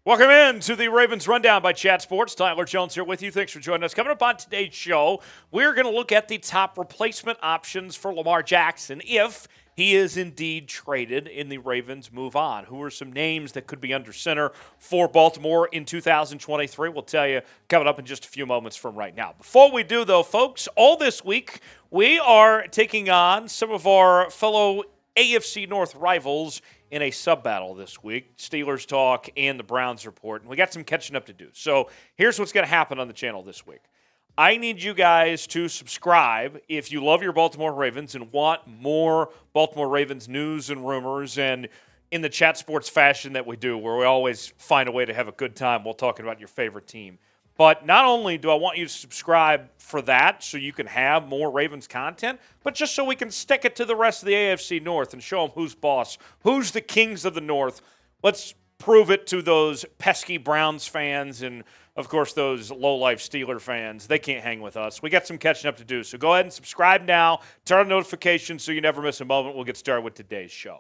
Welcome in to the Ravens Rundown by Chat Sports. Tyler Jones here with you. Thanks for joining us. Coming up on today's show, we're going to look at the top replacement options for Lamar Jackson if he is indeed traded and the Ravens move on. Who are some names that could be under center for Baltimore in 2023? We'll tell you coming up in just a few moments from right now. Before we do, though, folks, all this week we are taking on some of our fellow AFC North rivals in a sub-battle this week, Steelers Talk and the Browns Report. And we got some catching up to do. So here's what's going to happen on the channel this week. I need you guys to subscribe if you love your Baltimore Ravens and want more Baltimore Ravens news and rumors, and in the Chat Sports fashion that we do, where we always find a way to have a good time while talking about your favorite team. But not only do I want you to subscribe for that so you can have more Ravens content, but just so we can stick it to the rest of the AFC North and show them who's boss, who's the kings of the North. Let's prove it to those pesky Browns fans and, of course, those low-life Steeler fans. They can't hang with us. We got some catching up to do. So go ahead and subscribe now. Turn on notifications so you never miss a moment. We'll get started with today's show.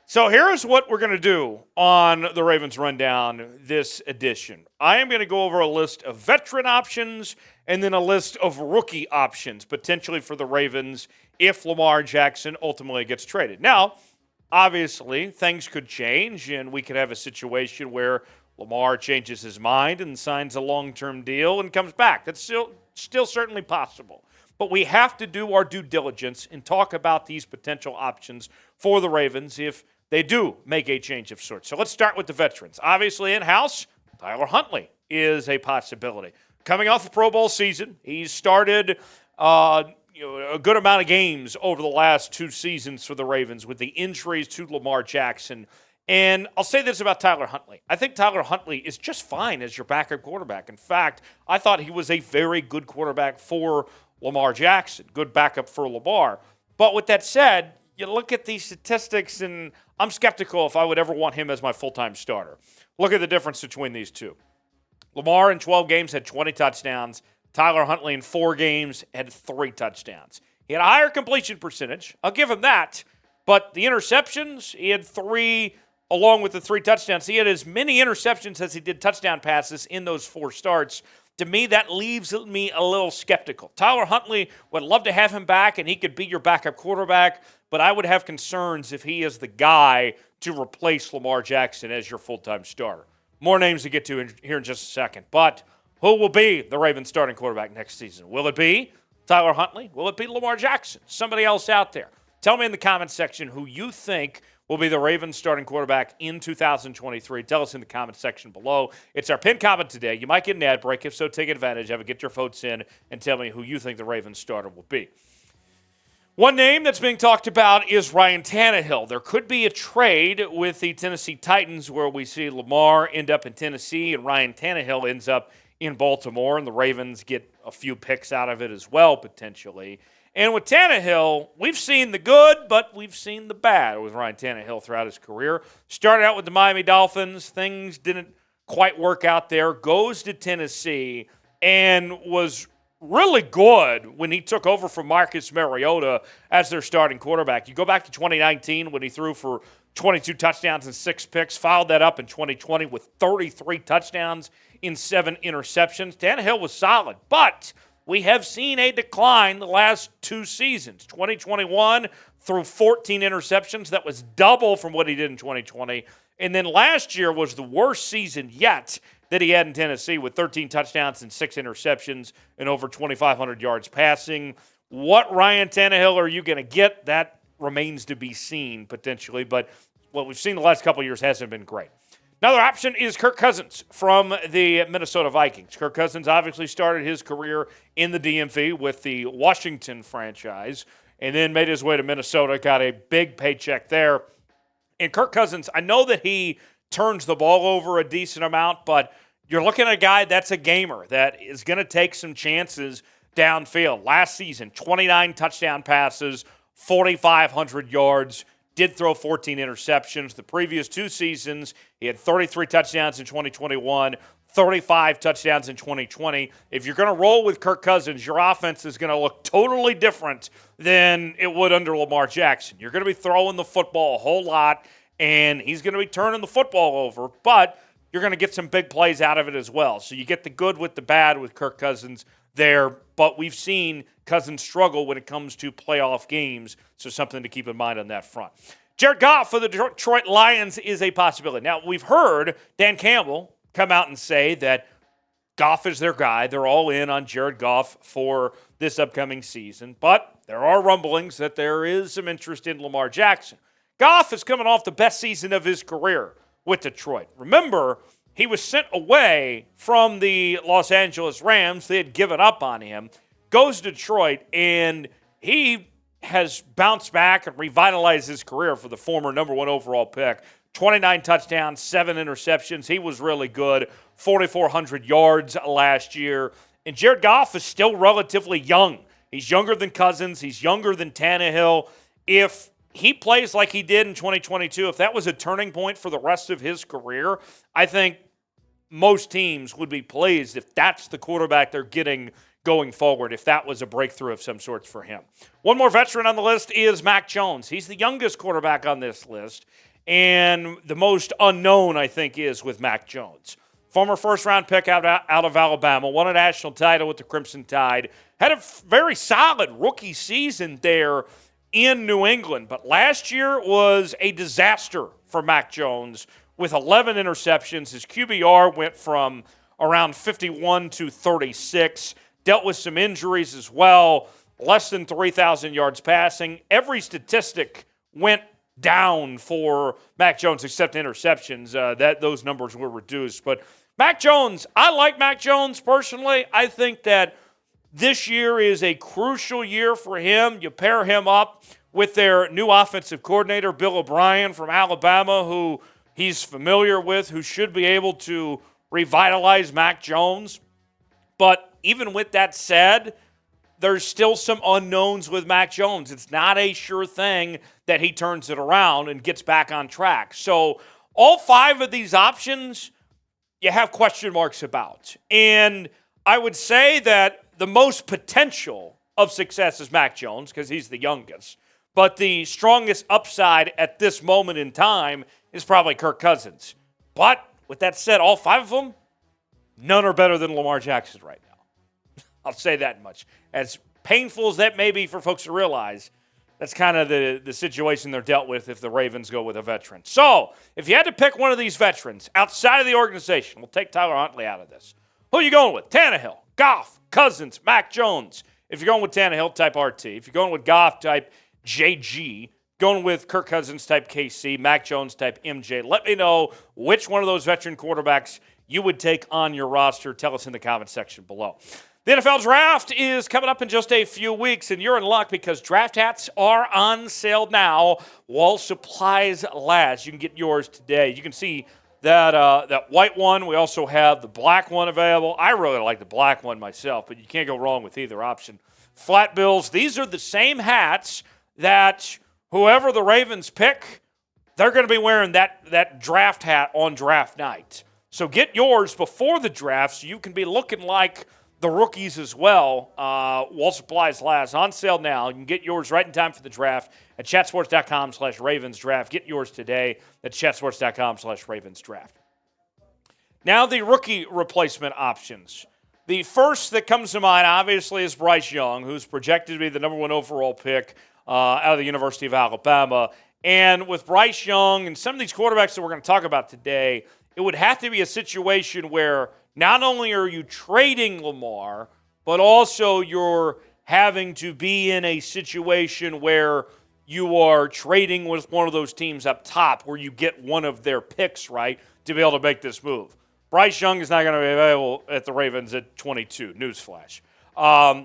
So here's what we're going to do on the Ravens Rundown this edition. I am going to go over a list of veteran options and then a list of rookie options, potentially for the Ravens if Lamar Jackson ultimately gets traded. Now, obviously, things could change, and we could have a situation where Lamar changes his mind and signs a long-term deal and comes back. That's still certainly possible. But we have to do our due diligence and talk about these potential options for the Ravens if they do make a change of sorts. So let's start with the veterans. Obviously, in-house, Tyler Huntley is a possibility. Coming off a Pro Bowl season, he's started a good amount of games over the last two seasons for the Ravens with the injuries to Lamar Jackson. And I'll say this about Tyler Huntley. I think Tyler Huntley is just fine as your backup quarterback. In fact, I thought he was a very good quarterback for Lamar Jackson, good backup for Lamar. But with that said, you look at these statistics, and I'm skeptical if I would ever want him as my full-time starter. Look at the difference between these two. Lamar in 12 games had 20 touchdowns. Tyler Huntley in 4 games had 3 touchdowns. He had a higher completion percentage. I'll give him that. But the interceptions, he had 3, along with the 3 touchdowns. He had as many interceptions as he did touchdown passes in those 4 starts. To me, that leaves me a little skeptical. Tyler Huntley, would love to have him back, and he could be your backup quarterback, but I would have concerns if he is the guy to replace Lamar Jackson as your full-time starter. More names to get to here in just a second. But who will be the Ravens starting quarterback next season? Will it be Tyler Huntley? Will it be Lamar Jackson? Somebody else out there? Tell me in the comments section who you think will be the Ravens starting quarterback in 2023. Tell us in the comments section below. It's our pinned comment today. You might get an ad break. If so, take advantage of it. Get your votes in and tell me who you think the Ravens starter will be. One name that's being talked about is Ryan Tannehill. There could be a trade with the Tennessee Titans where we see Lamar end up in Tennessee and Ryan Tannehill ends up in Baltimore, and the Ravens get a few picks out of it as well, potentially. And with Tannehill, we've seen the good, but we've seen the bad with Ryan Tannehill throughout his career. Started out with the Miami Dolphins. Things didn't quite work out there. Goes to Tennessee and was really good when he took over from Marcus Mariota as their starting quarterback. You go back to 2019 when he threw for 22 touchdowns and 6 picks, followed that up in 2020 with 33 touchdowns in 7 interceptions. Tannehill was solid, but we have seen a decline the last 2 seasons. 2021 threw 14 interceptions. That was double from what he did in 2020. And then last year was the worst season yet that he had in Tennessee with 13 touchdowns and 6 interceptions and over 2,500 yards passing. What Ryan Tannehill are you going to get? That remains to be seen potentially, but what we've seen the last couple of years hasn't been great. Another option is Kirk Cousins from the Minnesota Vikings. Kirk Cousins obviously started his career in the DMV with the Washington franchise and then made his way to Minnesota, got a big paycheck there. And Kirk Cousins, I know that he turns the ball over a decent amount, but you're looking at a guy that's a gamer that is going to take some chances downfield. Last season, 29 touchdown passes, 4,500 yards, did throw 14 interceptions. The previous 2 seasons, he had 33 touchdowns in 2021, 35 touchdowns in 2020. If you're going to roll with Kirk Cousins, your offense is going to look totally different than it would under Lamar Jackson. You're going to be throwing the football a whole lot, and he's going to be turning the football over. But you're going to get some big plays out of it as well. So you get the good with the bad with Kirk Cousins there, but we've seen Cousins struggle when it comes to playoff games, so something to keep in mind on that front. Jared Goff for the Detroit Lions is a possibility. Now, we've heard Dan Campbell come out and say that Goff is their guy. They're all in on Jared Goff for this upcoming season, but there are rumblings that there is some interest in Lamar Jackson. Goff is coming off the best season of his career with Detroit. Remember, he was sent away from the Los Angeles Rams. They had given up on him. Goes to Detroit, and he has bounced back and revitalized his career for the former number 1 overall pick. 29 touchdowns, 7 interceptions. He was really good. 4,400 yards last year. And Jared Goff is still relatively young. He's younger than Cousins. He's younger than Tannehill. If he plays like he did in 2022, if that was a turning point for the rest of his career, I think most teams would be pleased if that's the quarterback they're getting going forward, if that was a breakthrough of some sorts for him. One more veteran on the list is Mac Jones. He's the youngest quarterback on this list, and the most unknown, I think, is with Mac Jones. Former first-round pick out of Alabama, won a national title with the Crimson Tide, had a very solid rookie season there in New England, but last year was a disaster for Mac Jones with 11 interceptions. His QBR went from around 51 to 36, dealt with some injuries as well, less than 3,000 yards passing. Every statistic went down for Mac Jones except interceptions. Those numbers were reduced. But Mac Jones, I like Mac Jones personally. I think that this year is a crucial year for him. You pair him up with their new offensive coordinator, Bill O'Brien from Alabama, who he's familiar with, who should be able to revitalize Mac Jones. But even with that said, there's still some unknowns with Mac Jones. It's not a sure thing that he turns it around and gets back on track. So all 5 of these options you have question marks about. And I would say that the most potential of success is Mac Jones because he's the youngest. But the strongest upside at this moment in time is probably Kirk Cousins. But with that said, all 5 of them, none are better than Lamar Jackson right now. I'll say that much. As painful as that may be for folks to realize, that's kind of the situation they're dealt with if the Ravens go with a veteran. So, if you had to pick one of these veterans outside of the organization, we'll take Tyler Huntley out of this. Who are you going with? Tannehill, Goff, Cousins, Mac Jones. If you're going with Tannehill, type RT. If you're going with Goff, type JG. Going with Kirk Cousins, type KC. Mac Jones, type MJ. Let me know which one of those veteran quarterbacks you would take on your roster. Tell us in the comment section below. The NFL Draft is coming up in just a few weeks, and you're in luck because draft hats are on sale now while supplies last. You can get yours today. You can see that white one. We also have the black one available. I really like the black one myself, but you can't go wrong with either option. Flat bills. These are the same hats that whoever the Ravens pick, they're going to be wearing that draft hat on draft night. So get yours before the draft so you can be looking like the rookies as well, while supplies last. On sale now. You can get yours right in time for the draft at chatsports.com/RavensDraft. Get yours today at chatsports.com/RavensDraft. Now the rookie replacement options. The first that comes to mind, obviously, is Bryce Young, who's projected to be the number 1 overall pick out of the University of Alabama. And with Bryce Young and some of these quarterbacks that we're going to talk about today, it would have to be a situation where not only are you trading Lamar, but also you're having to be in a situation where you are trading with one of those teams up top where you get one of their picks, right, to be able to make this move. Bryce Young is not going to be available at the Ravens at 22. Newsflash.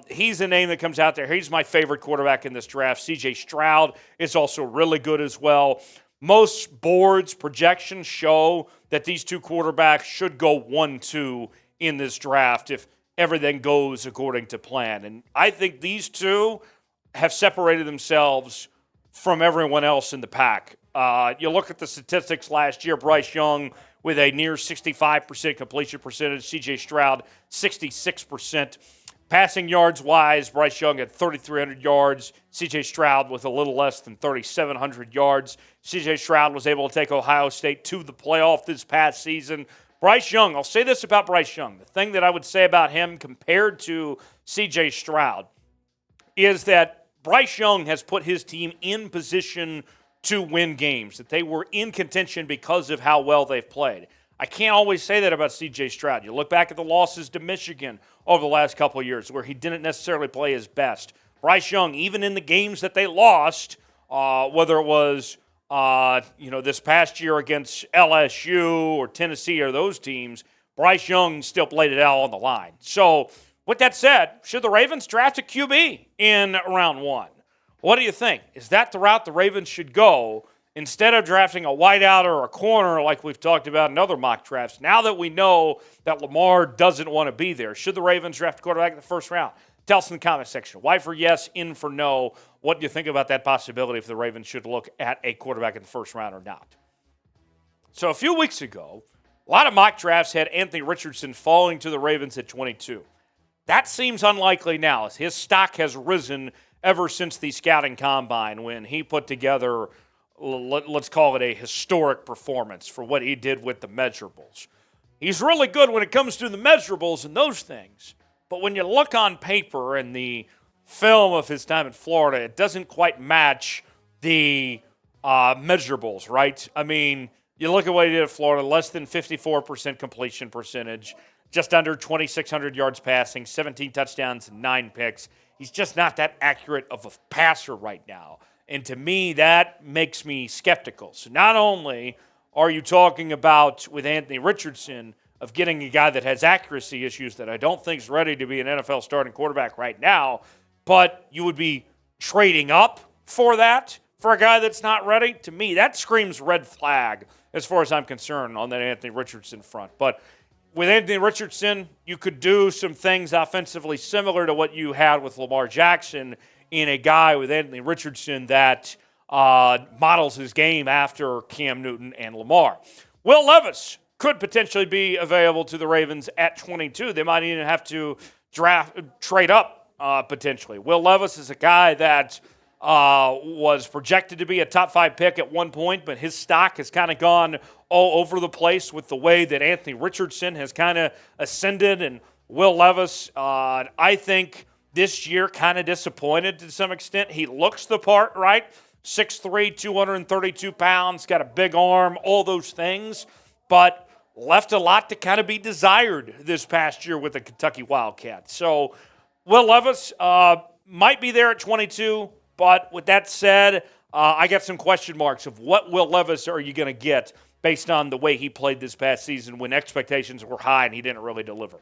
He's a name that comes out there. He's my favorite quarterback in this draft. C.J. Stroud is also really good as well. Most boards, projections show that these two quarterbacks should go 1-2 in this draft if everything goes according to plan. And I think these two have separated themselves from everyone else in the pack. You look at the statistics last year, Bryce Young with a near 65% completion percentage, C.J. Stroud 66%. Passing yards-wise, Bryce Young at 3,300 yards. C.J. Stroud with a little less than 3,700 yards. C.J. Stroud was able to take Ohio State to the playoff this past season. Bryce Young, I'll say this about Bryce Young. The thing that I would say about him compared to C.J. Stroud is that Bryce Young has put his team in position to win games, that they were in contention because of how well they've played. I can't always say that about C.J. Stroud. You look back at the losses to Michigan over the last couple of years where he didn't necessarily play his best. Bryce Young, even in the games that they lost, whether it was this past year against LSU or Tennessee or those teams, Bryce Young still played it out on the line. So with that said, should the Ravens draft a QB in round 1? What do you think? Is that the route the Ravens should go instead of drafting a wideout or a corner like we've talked about in other mock drafts? Now that we know that Lamar doesn't want to be there, should the Ravens draft a quarterback in the first round? Tell us in the comment section. Y for yes, in for no. What do you think about that possibility if the Ravens should look at a quarterback in the first round or not? So a few weeks ago, a lot of mock drafts had Anthony Richardson falling to the Ravens at 22. That seems unlikely now, as his stock has risen ever since the scouting combine when he put together, let's call it a historic performance for what he did with the measurables. He's really good when it comes to the measurables and those things. But when you look on paper and the film of his time in Florida, it doesn't quite match the measurables, right? I mean, you look at what he did at Florida, less than 54% completion percentage, just under 2,600 yards passing, 17 touchdowns, 9 picks. He's just not that accurate of a passer right now. And to me, that makes me skeptical. So not only are you talking about, with Anthony Richardson, of getting a guy that has accuracy issues that I don't think is ready to be an NFL starting quarterback right now, but you would be trading up for that for a guy that's not ready. To me, that screams red flag as far as I'm concerned on that Anthony Richardson front. But with Anthony Richardson, you could do some things offensively similar to what you had with Lamar Jackson in a guy with Anthony Richardson that models his game after Cam Newton and Lamar. Will Levis could potentially be available to the Ravens at 22. They might even have to trade up potentially. Will Levis is a guy that was projected to be a top 5 pick at one point, but his stock has kind of gone all over the place with the way that Anthony Richardson has kind of ascended. And Will Levis, I think this year kind of disappointed to some extent. He looks the part, right? 6'3", 232 pounds, got a big arm, all those things, but left a lot to kind of be desired this past year with the Kentucky Wildcats. So Will Levis might be there at 22, but with that said, I got some question marks of what Will Levis are you going to get based on the way he played this past season when expectations were high and he didn't really deliver.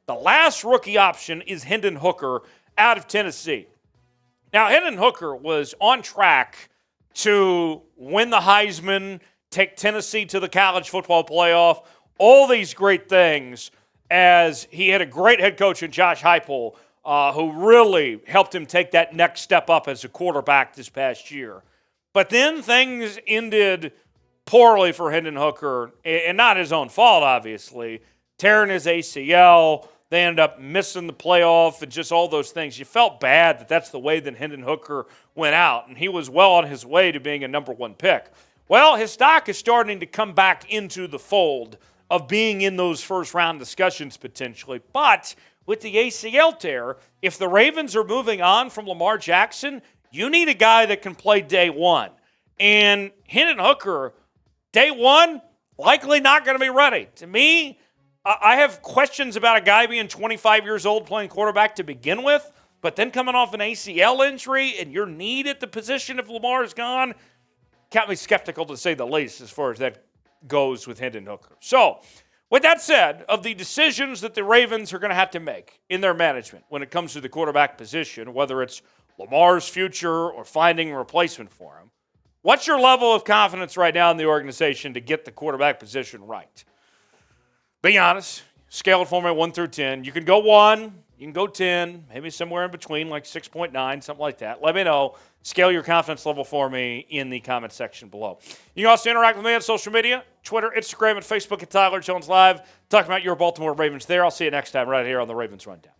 The last rookie option is Hendon Hooker out of Tennessee. Now, Hendon Hooker was on track to win the Heisman, take Tennessee to the college football playoff, all these great things, as he had a great head coach in Josh Heupel, who really helped him take that next step up as a quarterback this past year. But then things ended poorly for Hendon Hooker, and not his own fault, obviously. Tearing his ACL, they ended up missing the playoff, and just all those things. You felt bad that that's the way that Hendon Hooker went out, and he was well on his way to being a number 1 pick. Well, his stock is starting to come back into the fold of being in those first-round discussions potentially. But with the ACL tear, if the Ravens are moving on from Lamar Jackson, you need a guy that can play day one. And Hendon Hooker, day one, likely not going to be ready. To me, I have questions about a guy being 25 years old playing quarterback to begin with, but then coming off an ACL injury and your need at the position if Lamar is gone, got me skeptical to say the least as far as that goes with Hendon Hooker. So, with that said, of the decisions that the Ravens are going to have to make in their management when it comes to the quarterback position, whether it's Lamar's future or finding a replacement for him, what's your level of confidence right now in the organization to get the quarterback position right? Be honest. Scale it for me 1 through 10. You can go 1, you can go 10, maybe somewhere in between, like 6.9, something like that. Let me know. Scale your confidence level for me in the comment section below. You can also interact with me on social media, Twitter, Instagram, and Facebook at Tyler Jones Live. Talking about your Baltimore Ravens there. I'll see you next time right here on the Ravens Rundown.